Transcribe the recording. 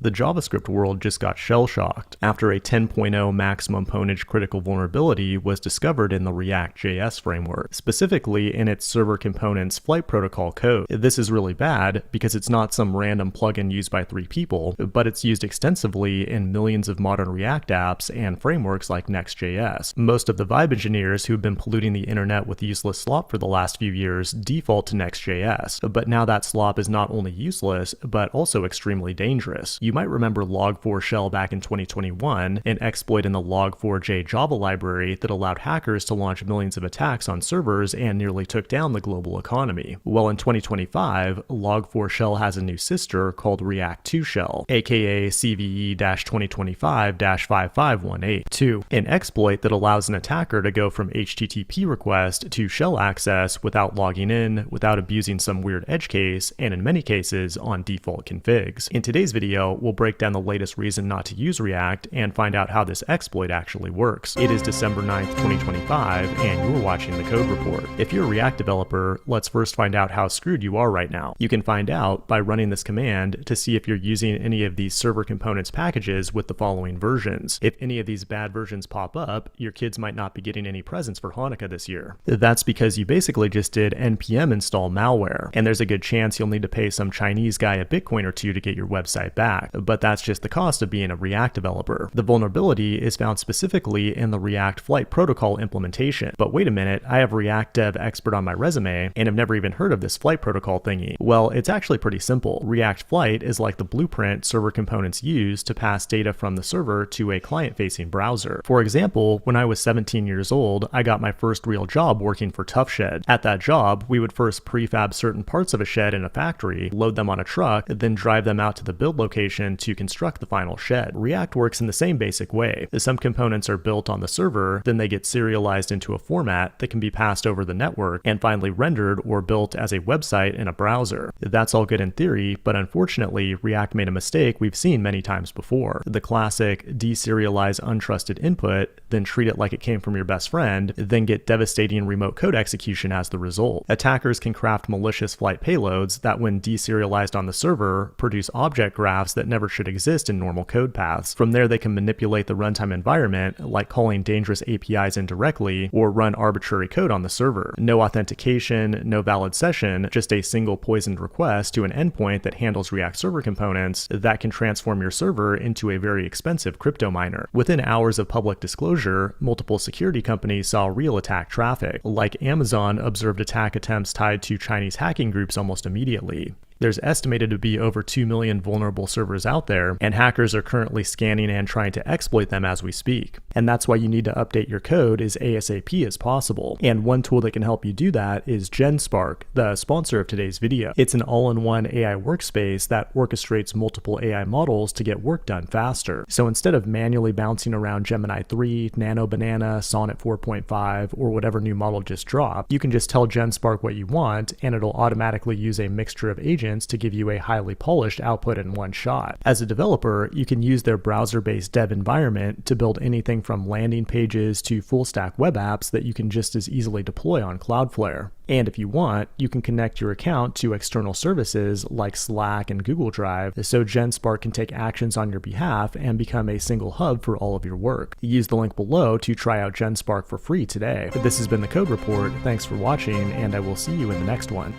The JavaScript world just got shell-shocked after a 10.0 maximum ponage critical vulnerability was discovered in the React.js framework, specifically in its server components flight protocol code. This is really bad because it's not some random plugin used by 3 people, but it's used extensively in millions of modern React apps and frameworks like Next.js. Most of the Vibe engineers who've been polluting the internet with useless slop for the last few years default to Next.js, but now that slop is not only useless, but also extremely dangerous. You might remember Log4Shell back in 2021, an exploit in the Log4j Java library that allowed hackers to launch millions of attacks on servers and nearly took down the global economy. Well, in 2025, Log4Shell has a new sister called React2Shell, aka CVE-2025-5518, an exploit that allows an attacker to go from HTTP request to shell access without logging in, without abusing some weird edge case, and in many cases on default configs. In today's video, we'll break down the latest reason not to use React and find out how this exploit actually works. It is December 9th, 2025, and you're watching the Code Report. If you're a React developer, let's first find out how screwed you are right now. You can find out by running this command to see if you're using any of these server components packages with the following versions. If any of these bad versions pop up, your kids might not be getting any presents for Hanukkah this year. That's because you basically just did npm install malware, and there's a good chance you'll need to pay some Chinese guy a Bitcoin or two to get your website back. But that's just the cost of being a React developer. The vulnerability is found specifically in the React Flight protocol implementation. But wait a minute, I have React Dev Expert on my resume and have never even heard of this flight protocol thingy. Well, it's actually pretty simple. React Flight is like the blueprint server components use to pass data from the server to a client-facing browser. For example, when I was 17 years old, I got my first real job working for ToughShed. At that job, we would first prefab certain parts of a shed in a factory, load them on a truck, then drive them out to the build location to construct the final shed. React works in the same basic way. Some components are built on the server, then they get serialized into a format that can be passed over the network and finally rendered or built as a website in a browser. That's all good in theory, but unfortunately, React made a mistake we've seen many times before. The classic deserialize untrusted input, then treat it like it came from your best friend, then get devastating remote code execution as the result. Attackers can craft malicious flight payloads that, when deserialized on the server, produce object graphs that never should exist in normal code paths. From there, they can manipulate the runtime environment, like calling dangerous APIs indirectly, or run arbitrary code on the server. No authentication, no valid session, just a single poisoned request to an endpoint that handles React server components that can transform your server into a very expensive crypto miner. Within hours of public disclosure, multiple security companies saw real attack traffic, like Amazon observed attack attempts tied to Chinese hacking groups almost immediately. There's estimated to be over 2 million vulnerable servers out there, and hackers are currently scanning and trying to exploit them as we speak. And that's why you need to update your code as ASAP as possible. And one tool that can help you do that is GenSpark, the sponsor of today's video. It's an all-in-one AI workspace that orchestrates multiple AI models to get work done faster. So instead of manually bouncing around Gemini 3, Nano Banana, Sonnet 4.5, or whatever new model just dropped, you can just tell GenSpark what you want, and it'll automatically use a mixture of agents to give you a highly polished output in one shot. As a developer, you can use their browser-based dev environment to build anything from landing pages to full-stack web apps that you can just as easily deploy on Cloudflare. And if you want, you can connect your account to external services like Slack and Google Drive, so GenSpark can take actions on your behalf and become a single hub for all of your work. Use the link below to try out GenSpark for free today. This has been the Code Report. Thanks for watching, and I will see you in the next one.